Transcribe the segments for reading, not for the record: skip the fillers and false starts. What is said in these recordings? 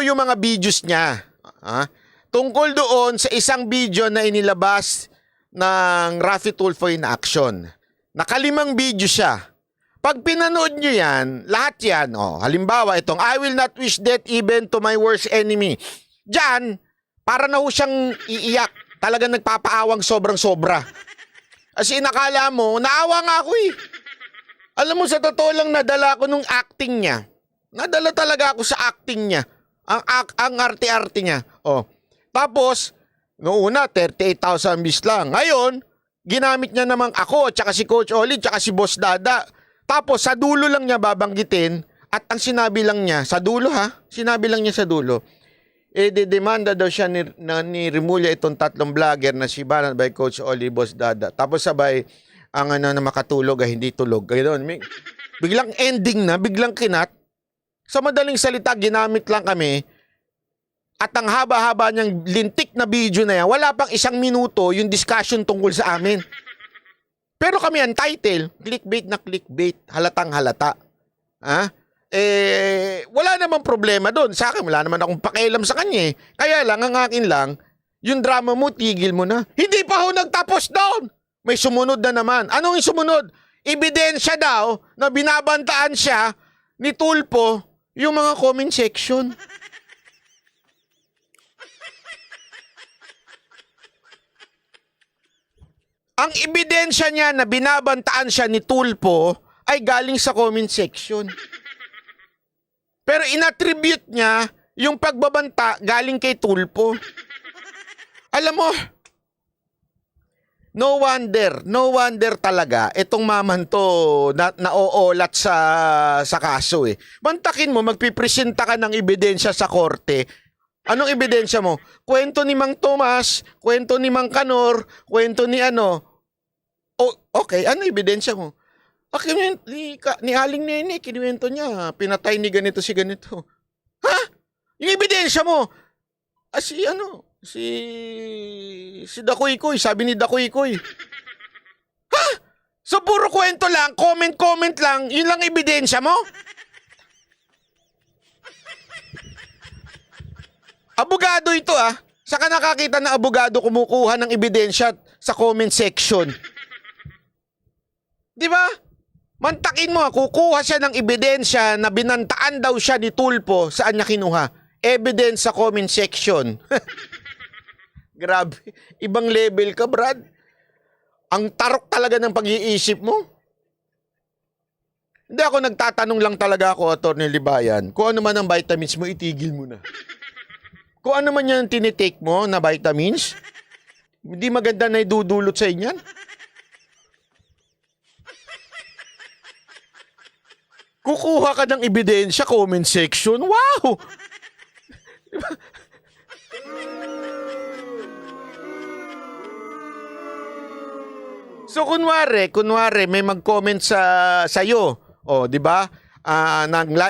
yung mga videos niya. Tungkol doon sa isang video na inilabas ng Raffy Tulfo in action. Nakalimang video siya. Pag pinanood nyo yan, lahat yan, halimbawa itong I will not wish death even to my worst enemy. Diyan, para na ho siyang iiyak. Talagang nagpapaawang sobrang sobra. As in, nakala mo, naawa nga ako eh. Alam mo, sa totoo lang nadala ko nung acting niya. Nadala talaga ako sa acting niya. Ang arte-arte niya. Tapos, noong una, 38,000 views lang. Ngayon, ginamit niya namang ako, tsaka si Coach Oli, tsaka si Boss Dada. Tapos, sa dulo lang niya babanggitin. At ang sinabi lang niya, sa dulo sinabi lang niya sa dulo, demanda daw siya ni Remulla itong tatlong vlogger na si Banat by Coach Oli, Boss Dada. Tapos sabay, ang na makatulog ay hindi tulog. Ganoon. Biglang ending na, biglang kinat. Sa madaling salita, ginamit lang kami. At ang haba-haba niyang lintik na video na yan, wala pang 1 minuto yung discussion tungkol sa amin. Pero kami ang title, clickbait na clickbait, halatang halata. Wala namang problema doon. Sa akin, wala naman akong pakialam sa kanya eh. Kaya lang, ang akin lang, yung drama mo, tigil mo na. Hindi pa ho nagtapos doon. May sumunod na naman. Anong yung sumunod? Ebidensya daw na binabantaan siya ni Tulfo yung mga comment section. Ang ebidensya niya na binabantaan siya ni Tulfo ay galing sa comment section. Pero inattribute niya yung pagbabanta galing kay Tulfo. Alam mo, no wonder talaga itong maman to naoolat sa kaso eh. Bantakin mo, magpipresenta ka ng ebidensya sa korte. Anong ebidensya mo? Kwento ni Mang Tomas, kwento ni Mang Kanor, kwento ni ano. Okay, ano ebidensya mo? Ni Aling Nene, kinuwento niya, pinatay ni ganito si ganito. Yung ebidensya mo? Si Dakoy-Koy, sabi ni Dakoy-Koy. So puro kwento lang, comment lang, yun lang ebidensya mo? Abogado ito Saka nakakita na abogado kumukuha ng ebidensya sa comment section. Di ba? Mantakin mo, kukuha siya ng ebidensya na binantaan daw siya ni Tulfo. Saan niya kinuha? Evidence sa comment section. Grabe. Ibang level ka, Brad. Ang tarok talaga ng pag-iisip mo. Hindi ako nagtatanong lang talaga ako, Atty. Libayan. Kung ano man ang vitamins mo, itigil mo na. Kung ano man yan tinitake mo na vitamins, hindi maganda na idudulot sa inyan. Kukuha ka ng ebidensya, comment section. Wow! So kunwari may mag-comment sa iyo. Di ba?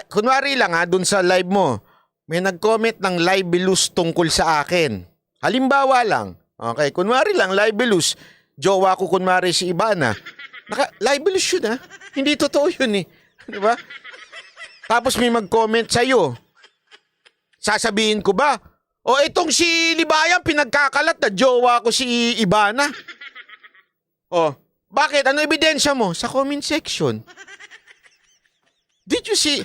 Kunwari lang dun sa live mo. May nag-comment ng libelous tungkol sa akin. Halimbawa lang. Okay, kunwari lang libelous. Jowa ko kunwari si Ibana. Libelous yun Hindi totoo yun eh. Di ba? Tapos may mag-comment sa'yo. Sasabihin ko ba? Itong si Libayan, pinagkakalat na jowa ko si Ibana. Bakit? Ano ebidensya mo? Sa comment section. Did you see?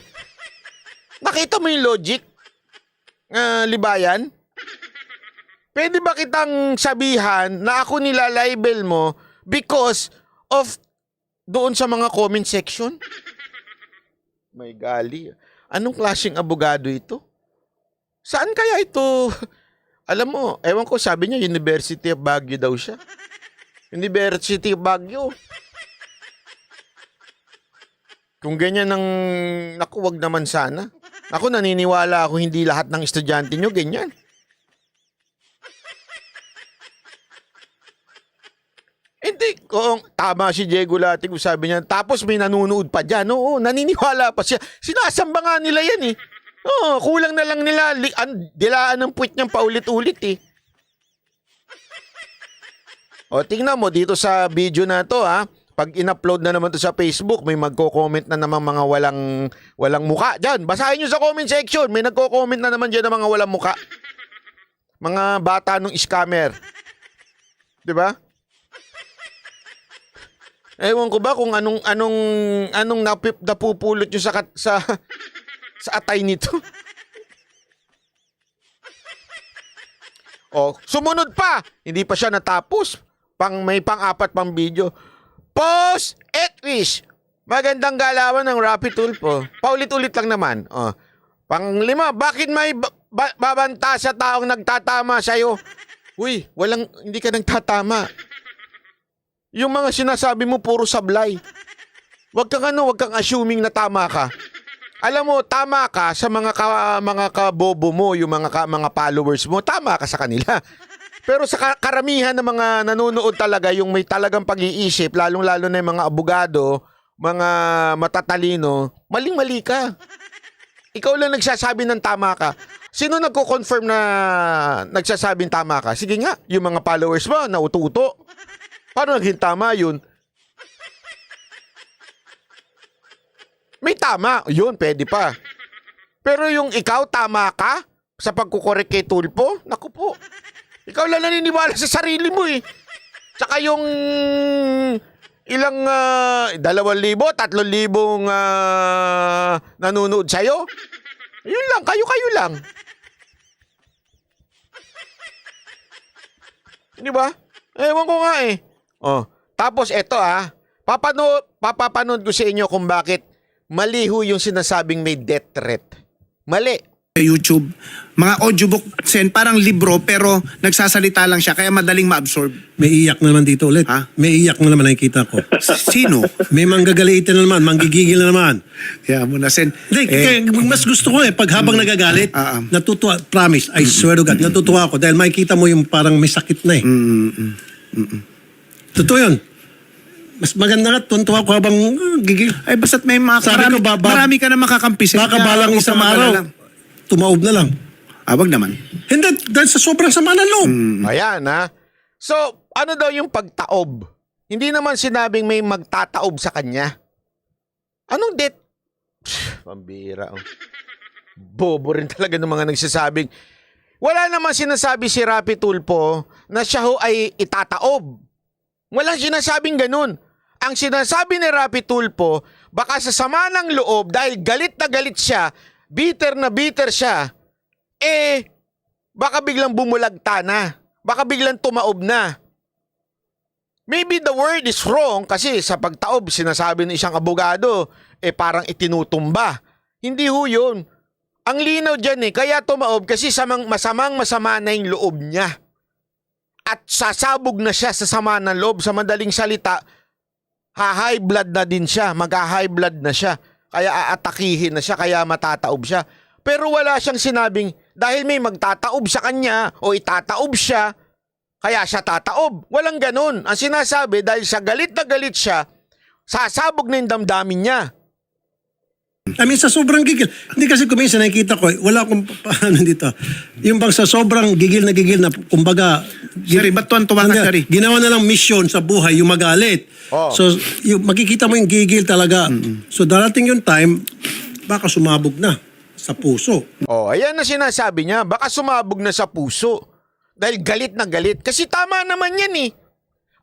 Nakita mo yung logic? Libayan? Pwede ba kitang sabihan na ako nilalibel mo because of doon sa mga comment section? May gali. Anong klaseng abogado ito? Saan kaya ito? Alam mo, ewan ko, sabi niya University of Baguio daw siya. University of Baguio. Kung ganyan naku, wag naman sana. Ako naniniwala ako hindi lahat ng estudyante nyo ganyan. Hindi, kung tama si Diego Latig, sabi niya, tapos may nanunood pa dyan. Oo, naniniwala pa siya. Sinasamba nga nila yan eh. Oo, kulang na lang nila, dilaan ng puwit niyang paulit-ulit eh. Tingnan mo dito sa video na to Pag in-upload na naman to sa Facebook, may magko-comment na naman mga walang muka diyan. Basahin niyo sa comment section, may nagko-comment na naman diyan ng mga walang muka. Mga bata nung scammer. 'Di ba? Ewan ko ba kung anong napupulot niyo sa atay nito. Oh, sumunod pa. Hindi pa siya natapos. May pang-apat pang video. Post et wish. Magandang galawan ng Rappi Tulfo. Paulit-ulit lang naman. Oh. Pang-5, bakit may babanta sa taong nagtatama sa'yo? Uy, hindi ka nagtatama. Yung mga sinasabi mo puro sablay. Wag kang assuming na tama ka. Alam mo, tama ka sa mga kabobo mo, yung mga followers mo, tama ka sa kanila. Pero sa karamihan ng mga nanonood talaga, yung may talagang pag-iisip, lalong-lalo na yung mga abogado, mga matatalino, maling-mali ka. Ikaw lang nagsasabi ng tama ka. Sino nagko-confirm na nagsasabing tama ka? Sige nga, yung mga followers mo, naututo. Paano naging tama yun? May tama, yun, pwede pa. Pero yung ikaw, tama ka sa pagkukorek kay Tulfo? Naku po. Ikaw lang naniniwala sa sarili mo eh. Tsaka yung ilang 2,000, 3,000 nanonood sa'yo. Yun lang, kayo lang. Di ba? Ewan ko nga eh. Oh, tapos eto papapanood ko sa inyo kung bakit mali ho yung sinasabing may death threat. Mali. YouTube, mga audiobook, parang libro pero nagsasalita lang siya kaya madaling ma-absorb. May iyak na naman dito ulit. Ha? May iyak na naman nakikita ko. Sino? May manggagalitin na naman, manggigigil na naman. Kaya mo na, Sen. Hindi, kaya mas gusto ko pag habang nagagalit, natutuwa, promise, I swear to God, natutuwa ako dahil makikita mo yung parang may sakit na eh. Totoo yun. Mas maganda nga, tuntua ko habang gigil. Ay, basta't may Sabi ko, marami ka na makakampi, Sen. Baka balang isang araw, tumaob na lang. Wag naman. Hindi, dahil sa sobrang sama ng loob. Ayan ha. So, ano daw yung pagtaob? Hindi naman sinabing may magtataob sa kanya. Anong death? Pambira. Oh. Bobo rin talaga ng mga nagsasabing. Wala naman sinasabi si Rappi Tulfo na siya ho ay itataob. Walang sinasabing ganun. Ang sinasabi ni Rappi Tulfo, baka sa sama ng loob dahil galit na galit siya, bitter na bitter siya, baka biglang bumulagta na. Baka biglang tumaob na. Maybe the word is wrong kasi sa pagtaob, sinasabi ng isang abogado, parang itinutumba. Hindi ho yun. Ang linaw dyan kaya tumaob kasi masama na yung loob niya. At sasabog na siya sa sama ng loob. Sa madaling salita, high blood na din siya. Mag-high blood na siya. Kaya aatakihin na siya, kaya matataob siya. Pero wala siyang sinabing dahil may magtataob sa kanya o itataob siya, kaya siya tataob. Walang ganun. Ang sinasabi, dahil sa galit na galit siya, sasabog na yung damdamin niya. I mean, sa sobrang gigil. Hindi kasi kuminsan nakikita ko, wala akong paano dito. Yung bang sa sobrang gigil na, kumbaga, Sari, ba't tuwan-tuwa ka, Sari? ginawa na lang mission sa buhay, yung magalit. Oh. So, makikita mo yung gigil talaga. So, darating yung time, baka sumabog na sa puso. Oh, ayan na sinasabi niya. Baka sumabog na sa puso. Dahil galit na galit. Kasi tama naman yan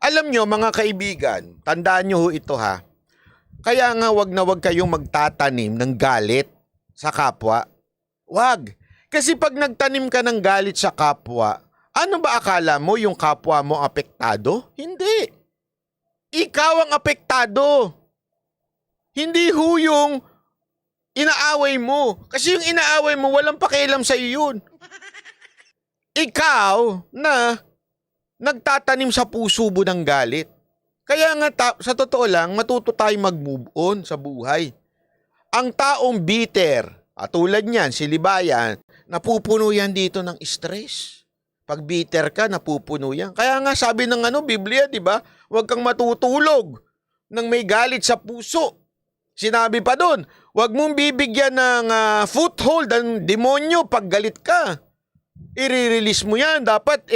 Alam nyo, mga kaibigan, tandaan nyo ho ito ha. Kaya nga wag na wag kayong magtatanim ng galit sa kapwa. Wag. Kasi pag nagtanim ka ng galit sa kapwa, ano ba akala mo yung kapwa mo apektado? Hindi. Ikaw ang apektado. Hindi ho yung inaaway mo. Kasi yung inaaway mo, walang pakialam sa iyo yun. Ikaw na nagtatanim sa puso mo ng galit. Kaya nga, sa totoo lang, matuto tayong mag-move on sa buhay. Ang taong bitter, tulad niyan, si Libayan, napupuno yan dito ng stress. Pag bitter ka, napupuno yan. Kaya nga sabi ng Biblia, di ba? Huwag kang matutulog nang may galit sa puso. Sinabi pa doon, huwag mong bibigyan ng foothold ang demonyo pag galit ka. I-release mo yan. Dapat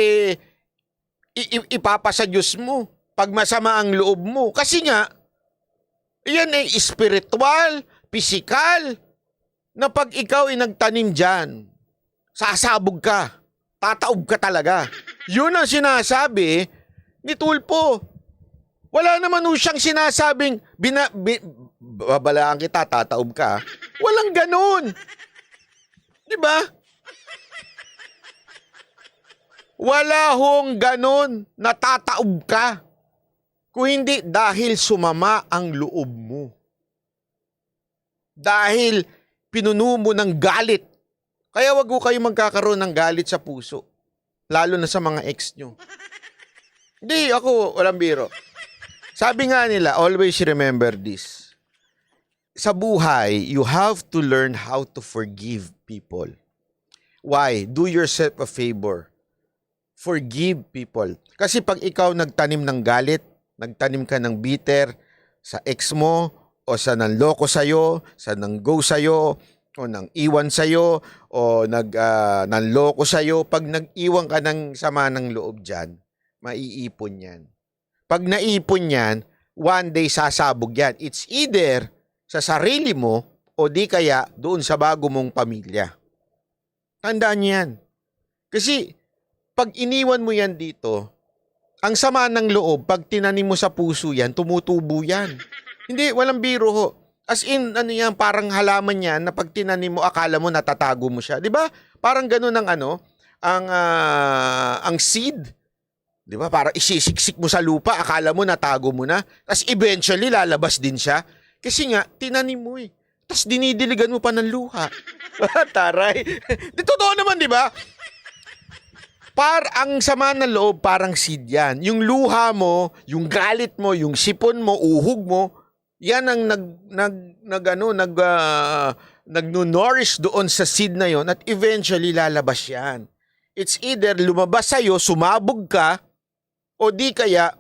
ipapasa Diyos mo. pag masama ang loob mo. Kasi nga, yan ay spiritual, physical, na pag ikaw ay nagtanim dyan, sasabog ka, tataob ka talaga. Yun ang sinasabi ni Tulfo. Wala naman siyang sinasabing, babalaan kita, tataob ka. Walang ganun. Diba? Wala hong ganon na tataob ka. Kung hindi dahil sumama ang loob mo. Dahil pinuno mo ng galit. Kaya wag ko kayo magkakaroon ng galit sa puso. Lalo na sa mga ex nyo. Hindi, ako, walang biro. Sabi nga nila, always remember this. Sa buhay, you have to learn how to forgive people. Why? Do yourself a favor. Forgive people. Kasi pag ikaw nagtanim ng galit, nagtanim ka ng bitter sa ex mo, o sa nanloko sa'yo, sa nanggo sa'yo, o nang iwan sa'yo, o nanloko sa'yo, pag nag-iwan ka ng sama ng loob dyan, maiipon yan. Pag naipon yan, one day sasabog yan. It's either sa sarili mo, o di kaya doon sa bago mong pamilya. Tandaan yan. Kasi, pag iniwan mo yan dito, ang sama ng loob, pag tinanim mo sa puso yan, tumutubo yan. Hindi, walang biro ho. As in, ano yan, parang halaman yan na pag tinanim mo, akala mo natatago mo siya. Di ba? Parang ganun ang ang seed. Di ba? Parang isisiksik mo sa lupa, akala mo natago mo na. Tapos eventually, lalabas din siya. Kasi nga, tinanim mo eh. Tapos dinidiligan mo pa ng luha. Taray. Di totoo naman, di ba? Ang sama ng loob, parang seed yan. Yung luha mo, yung galit mo, yung sipon mo, uhog mo, yan ang nag-nourish doon sa seed na yon at eventually lalabas yan. It's either lumabas sa'yo, sumabog ka, o di kaya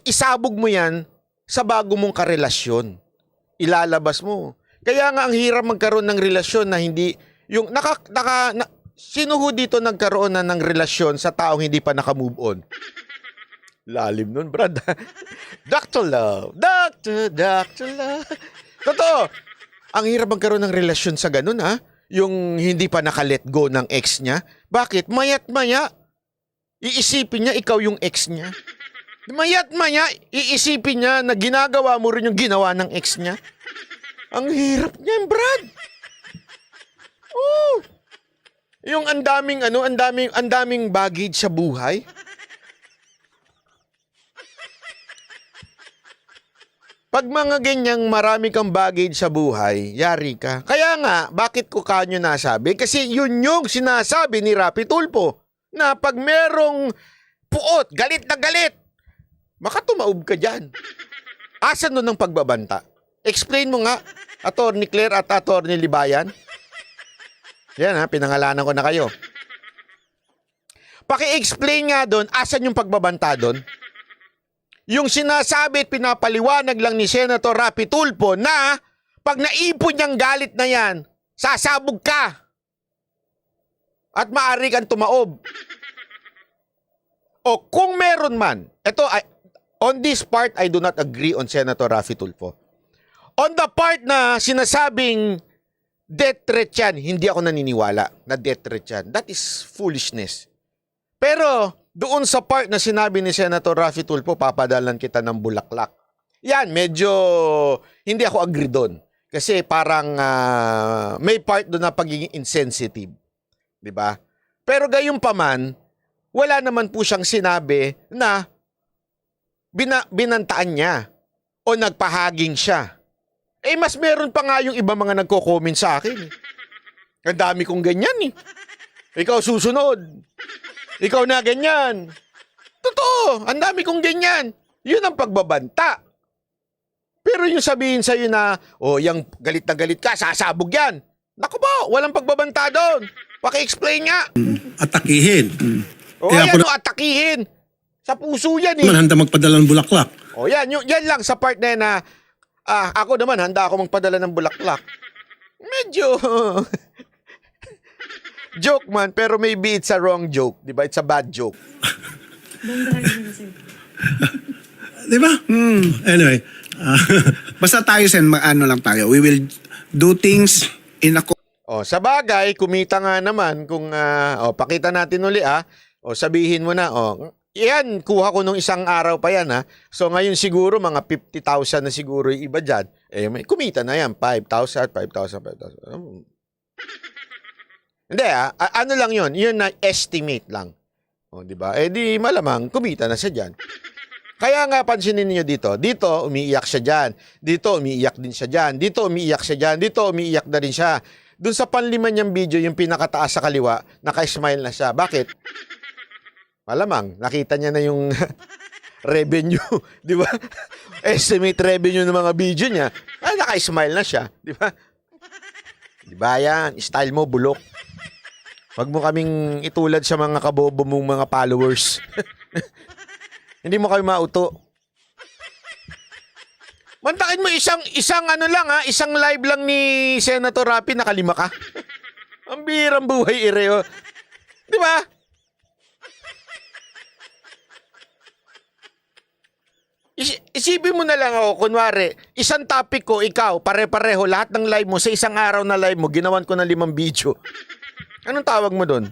isabog mo yan sa bago mong karelasyon. Ilalabas mo. Kaya nga ang hirap magkaroon ng relasyon na hindi, yung sino ho dito nagkaroon na ng relasyon sa taong hindi pa naka-move on? Lalim nun, brad. Dr. Love. Dr. Love. Totoo. Ang hirap magkaroon ng relasyon sa ganun, ha? Yung hindi pa naka-let go ng ex niya. Bakit? Mayat maya, iisipin niya ikaw yung ex niya. Mayat maya, iisipin niya na ginagawa mo rin yung ginawa ng ex niya. Ang hirap niyan, brad. Oh. Yung ang daming baggage sa buhay. Pag mga ganyang marami kang baggage sa buhay, yari ka. Kaya nga, bakit ko kanyo nasabi? Kasi yun yung sinasabi ni Rapi Tulfo na pag merong puot, galit na galit, makatumaob ka dyan. Asan nun ang pagbabanta? Explain mo nga, Attorney Claire at Attorney Libayan. Yan ha, pinangalanan ko na kayo. Paki-explain nga doon, asan yung pagbabanta doon? Yung sinasabi at pinapaliwanag lang ni Senator Rapi Tulfo na pag naipon niyang galit na yan, sasabog ka. At maaari kang tumaob. O kung meron man, on this part, I do not agree on Senator Rapi Tulfo. On the part na sinasabing death threat yan, hindi ako naniniwala na death threat yan. That is foolishness. Pero doon sa part na sinabi ni Senator Rapi Tulfo, papadalan kita ng bulaklak. Yan, medyo hindi ako agree doon. Kasi parang may part doon na pagiging insensitive. Diba? Pero gayon pa man, wala naman po siyang sinabi na binantaan niya o nagpahaging siya. Eh, mas meron pa nga yung iba mga nagko-comment sa akin. Ang dami kong ganyan eh. Ikaw susunod. Ikaw na ganyan. Totoo, ang dami kong ganyan. Yun ang pagbabanta. Pero yung sabihin sa'yo na, yung galit na galit ka, sasabog yan. Naku po, walang pagbabanta doon. Paki-explain nga. Atakihin. Kaya yan, atakihin. Sa puso yan eh. Man handa magpadala ng bulaklak. Yan lang sa part na yan na, ako naman, handa ako magpadala ng bulaklak. Medyo joke man, pero maybe it's a wrong joke. Diba? It's a bad joke. Di ba? Anyway. Basta tayo, Sen, ano lang tayo. We will do things in a... Sa bagay, kumita nga naman kung pakita natin uli sabihin mo na yan, kuha ko nung isang araw pa yan So ngayon siguro mga 50,000 na siguro yung iba dyan. May kumita na yan, 5,000. Hindi ano lang yun, yun na estimate lang. Di ba? Di malamang kumita na siya dyan. Kaya nga pansinin niyo dito umiiyak siya dyan, dito umiiyak din siya dyan, dito umiiyak siya dyan, dito umiiyak na rin siya. Doon sa panlima niyang video, yung pinakataas sa kaliwa, naka-smile na siya. Bakit? Malamang, nakita niya na yung revenue, di ba? Estimate revenue ng mga video niya. Naka-smile na siya, di ba? Di ba yan? Style mo, bulok. Huwag mo kaming itulad sa mga kabobo mong mga followers. Hindi mo kami mauto. Mantakin mo isang ano lang isang live lang ni Senator Rapi, nakalima ka. Ang birang buhay ireo. Di ba? Isipin mo na lang kunwari, isang topic ko, ikaw, pare-pareho, lahat ng live mo, sa isang araw na live mo, ginawan ko ng 5 video. Anong tawag mo doon?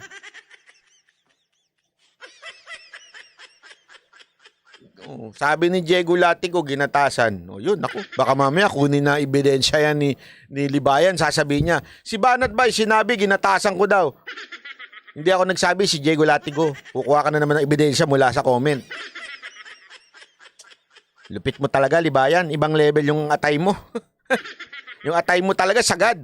Sabi ni Diego Latigo, ginatasan. Yun, naku, baka mamaya kunin na ebidensya yan ni Libayan. Sasabihin niya, si Banat Bay, sinabi, ginatasan ko daw. Hindi ako nagsabi, si Diego Latigo. Kukuha ka na naman ng ebidensya mula sa comment. Lupit mo talaga, Libayan. Ibang level yung atay mo. Yung atay mo talaga, sagad.